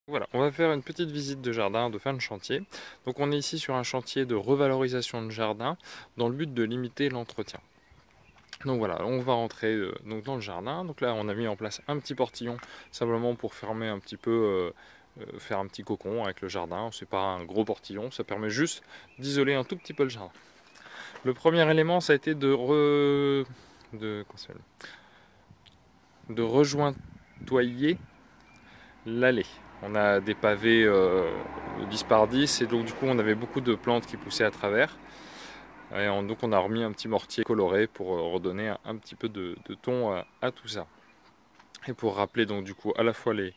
Voilà, on va faire une petite visite de jardin de fin de chantier. Donc on est ici sur un chantier de revalorisation de jardin dans le but de limiter l'entretien. Donc voilà, on va rentrer donc dans le jardin. Donc là on a mis en place un petit portillon simplement pour fermer un petit peu, faire un petit cocon avec le jardin. C'est pas un gros portillon, ça permet juste d'isoler un tout petit peu le jardin. Le premier élément ça a été de rejointoyer l'allée. On a des pavés 10 par 10 et donc du coup on avait beaucoup de plantes qui poussaient à travers. Et donc on a remis un petit mortier coloré pour redonner un petit peu de ton à tout ça. Et pour rappeler donc du coup à la fois le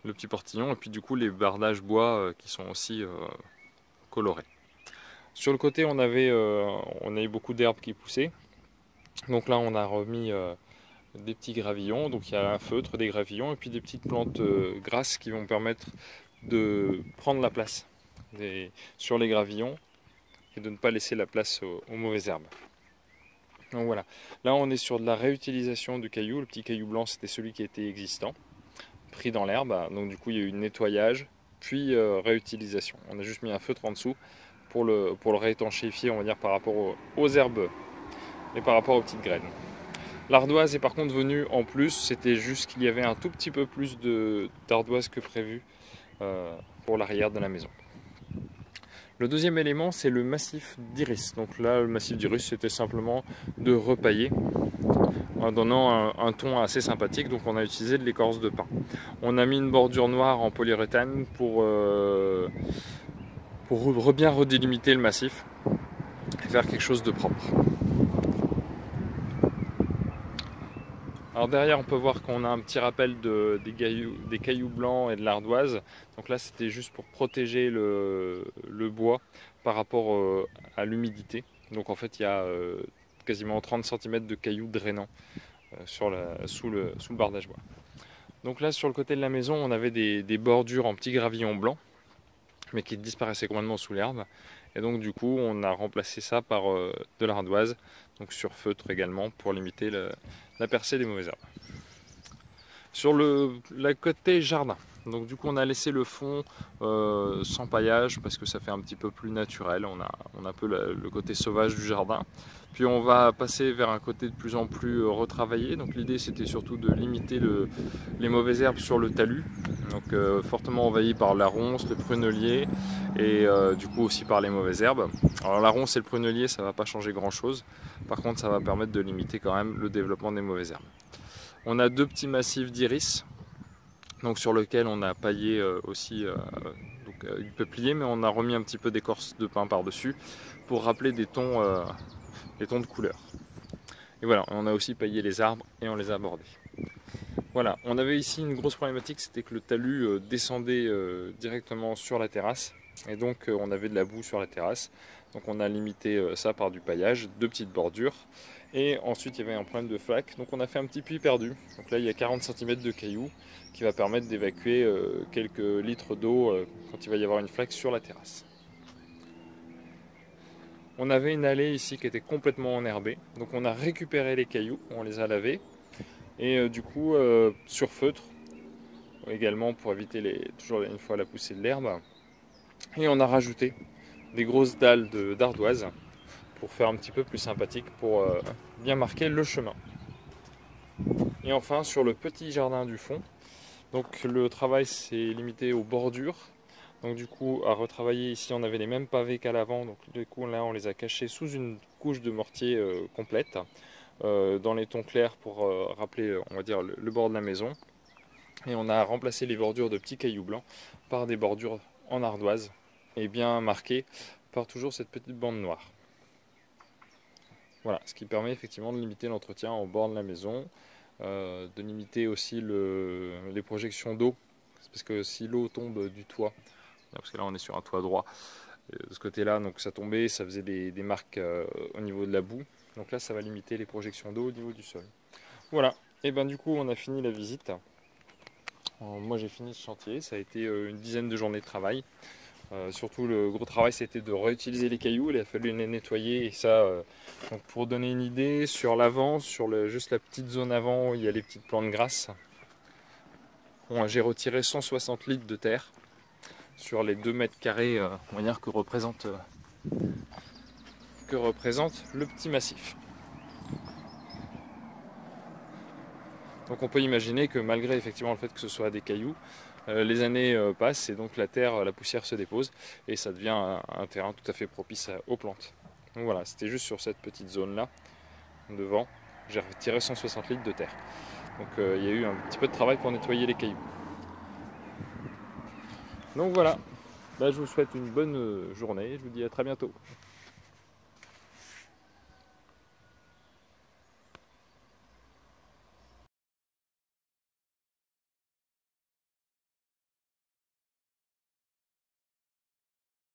petit portillon et puis du coup les bardages bois qui sont aussi colorés. Sur le côté on a eu beaucoup d'herbes qui poussaient. Donc là on a remis des petits gravillons, donc il y a un feutre, des gravillons et puis des petites plantes grasses qui vont permettre de prendre la place sur les gravillons et de ne pas laisser la place aux mauvaises herbes. Donc voilà, là on est sur de la réutilisation du caillou. Le petit caillou blanc c'était celui qui était existant, pris dans l'herbe, donc du coup il y a eu nettoyage, puis réutilisation. On a juste mis un feutre en dessous pour le réétanchéifier, on va dire, par rapport aux herbes et par rapport aux petites graines. L'ardoise est par contre venue en plus, c'était juste qu'il y avait un tout petit peu plus d'ardoise que prévu pour l'arrière de la maison. Le deuxième élément, c'est le massif d'iris. Donc là, le massif d'iris, c'était simplement de repailler en donnant un ton assez sympathique. Donc on a utilisé de l'écorce de pin. On a mis une bordure noire en polyuréthane pour bien redélimiter le massif et faire quelque chose de propre. Alors derrière on peut voir qu'on a un petit rappel des cailloux blancs et de l'ardoise. Donc là c'était juste pour protéger le bois par rapport à l'humidité. Donc en fait il y a quasiment 30 cm de cailloux drainants sous le bardage bois. Donc là sur le côté de la maison on avait des bordures en petits gravillons blancs mais qui disparaissaient complètement sous l'herbe. Et donc du coup on a remplacé ça par de l'ardoise, donc sur feutre également pour limiter la percée des mauvaises herbes. Sur la côté jardin, donc du coup on a laissé le fond sans paillage parce que ça fait un petit peu plus naturel, on a un peu le côté sauvage du jardin. Puis on va passer vers un côté de plus en plus retravaillé, donc l'idée c'était surtout de limiter les mauvaises herbes sur le talus, donc fortement envahi par la ronce, le prunelier et du coup aussi par les mauvaises herbes. Alors la ronce et le prunelier ça va pas changer grand chose, par contre ça va permettre de limiter quand même le développement des mauvaises herbes. On a deux petits massifs d'iris, donc sur lequel on a paillé aussi du peuplier, mais on a remis un petit peu d'écorce de pin par-dessus pour rappeler des tons de couleur. Et voilà, on a aussi paillé les arbres et on les a bordés. Voilà, on avait ici une grosse problématique, c'était que le talus descendait directement sur la terrasse, et donc on avait de la boue sur la terrasse. Donc on a limité ça par du paillage, deux petites bordures. Et ensuite il y avait un problème de flaque, donc on a fait un petit puits perdu. Donc là il y a 40 cm de cailloux qui va permettre d'évacuer quelques litres d'eau quand il va y avoir une flaque sur la terrasse. On avait une allée ici qui était complètement enherbée, donc on a récupéré les cailloux, on les a lavés. Et du coup sur feutre également pour éviter toujours une fois la poussée de l'herbe. Et on a rajouté des grosses dalles d'ardoise pour faire un petit peu plus sympathique, pour bien marquer le chemin. Et enfin sur le petit jardin du fond, donc le travail s'est limité aux bordures. Donc du coup à retravailler ici on avait les mêmes pavés qu'à l'avant, donc du coup là on les a cachés sous une couche de mortier complète, dans les tons clairs pour rappeler on va dire le bord de la maison. Et on a remplacé les bordures de petits cailloux blancs par des bordures en ardoise et bien marquées par toujours cette petite bande noire. Voilà, ce qui permet effectivement de limiter l'entretien au bord de la maison, de limiter aussi les projections d'eau, parce que si l'eau tombe du toit, parce que là on est sur un toit droit, de ce côté-là, donc ça tombait, ça faisait des marques au niveau de la boue, donc là ça va limiter les projections d'eau au niveau du sol. Voilà, et ben du coup on a fini la visite. Moi j'ai fini ce chantier, ça a été une dizaine de journées de travail. Surtout le gros travail c'était de réutiliser les cailloux, il a fallu les nettoyer et ça, donc pour donner une idée, sur l'avant, juste la petite zone avant où il y a les petites plantes grasses, J'ai retiré 160 litres de terre sur les 2 mètres carrés, on va dire, que représente le petit massif. Donc on peut imaginer que malgré effectivement le fait que ce soit des cailloux, les années passent et donc la terre, la poussière se dépose et ça devient un terrain tout à fait propice aux plantes. Donc voilà, c'était juste sur cette petite zone là, devant, j'ai retiré 160 litres de terre. Donc il y a eu un petit peu de travail pour nettoyer les cailloux. Donc voilà, je vous souhaite une bonne journée, je vous dis à très bientôt.